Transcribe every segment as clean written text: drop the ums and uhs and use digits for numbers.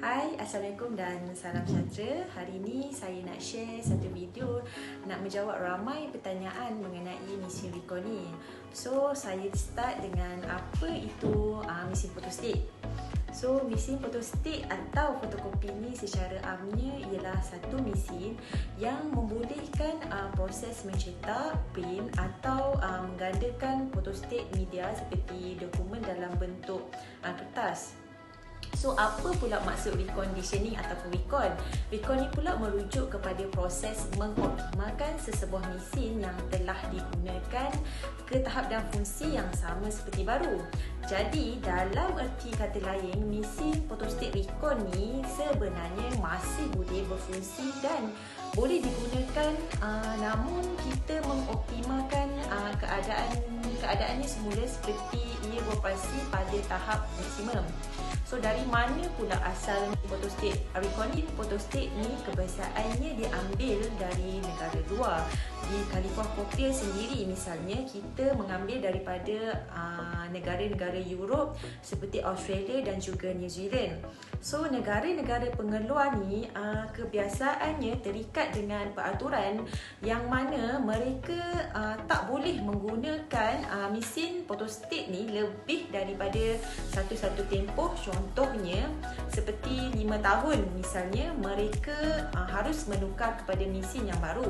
Hai, Assalamualaikum dan salam sejahtera. Hari ini saya nak share satu video nak menjawab ramai pertanyaan mengenai mesin Recon ni. So, saya start dengan apa itu mesin photostat. So, mesin photostat atau fotokopi ni secara amnya ialah satu mesin yang membolehkan proses mencetak, print atau menggandakan photostat media seperti dokumen dalam bentuk kertas. So, apa pula maksud reconditioning ataupun recon? Recon ni pula merujuk kepada proses mengoptimalkan sesebuah mesin yang telah digunakan ke tahap dan fungsi yang sama seperti baru. Jadi, dalam erti kata lain, mesin photostat recon ni sebenarnya masih boleh berfungsi dan boleh digunakan, namun kita mengoptimalkan keadaannya semula seperti ia beroperasi pada tahap maksimum. So, dari mana pula asal photostat? Recon photostat ni kebiasaannya diambil dari negara luar. Di California sendiri misalnya, kita mengambil daripada negara-negara Europe seperti Australia dan juga New Zealand. So, negara-negara pengeluar ni kebiasaannya terikat dengan peraturan yang mana mereka tak boleh menggunakan mesin photostat ni lebih daripada satu tempoh. Contohnya seperti 5 tahun misalnya, mereka harus menukar kepada mesin yang baru.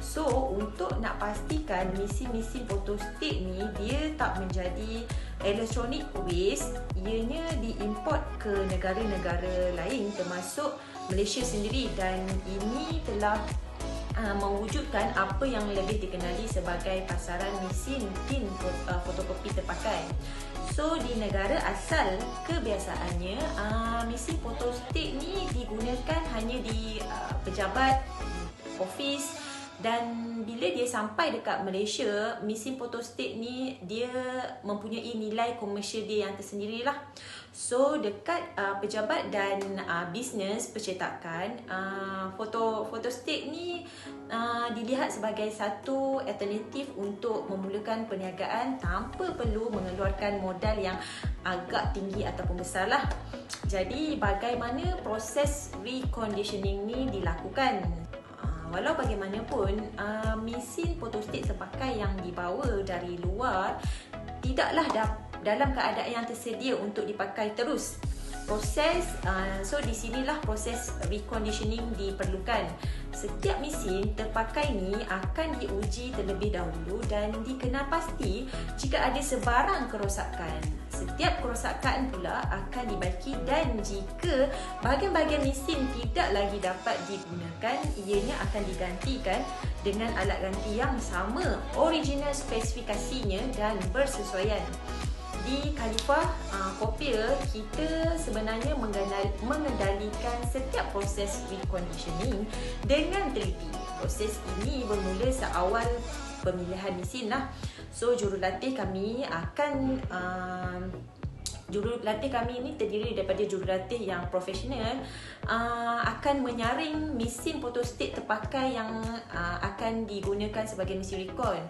So, untuk nak pastikan mesin-mesin photostat ni dia tak menjadi electronic waste, ianya diimport ke negara-negara lain termasuk Malaysia sendiri, dan ini telah mewujudkan apa yang lebih dikenali sebagai pasaran mesin tin fotokopi terpakai. So, di negara asal kebiasaannya mesin photostat ni digunakan hanya di pejabat, office, dan bila dia sampai dekat Malaysia, mesin photostat ni dia mempunyai nilai komersial dia yang tersendiri lah. So, dekat pejabat dan bisnes percetakan, photostat ni dilihat sebagai satu alternatif untuk memulakan perniagaan tanpa perlu mengeluarkan modal yang agak tinggi ataupun besar lah. Jadi, bagaimana proses reconditioning ni dilakukan? Walau bagaimanapun, mesin photostat terpakai yang dibawa dari luar tidaklah dalam keadaan yang tersedia untuk dipakai terus. So di sinilah proses reconditioning diperlukan. Setiap mesin terpakai ni akan diuji terlebih dahulu dan dikenal pasti jika ada sebarang kerosakan. Setiap kerosakan pula akan dibaiki, dan jika bahagian-bahagian mesin tidak lagi dapat digunakan, ianya akan digantikan dengan alat ganti yang sama, original spesifikasinya dan bersesuaian. Di California, kita sebenarnya mengendalikan setiap proses reconditioning dengan teliti. Proses ini bermula seawal pemilihan mesin lah. So, jurulatih kami ini terdiri daripada jurulatih yang profesional, akan menyaring mesin photostat terpakai yang akan digunakan sebagai mesin recon.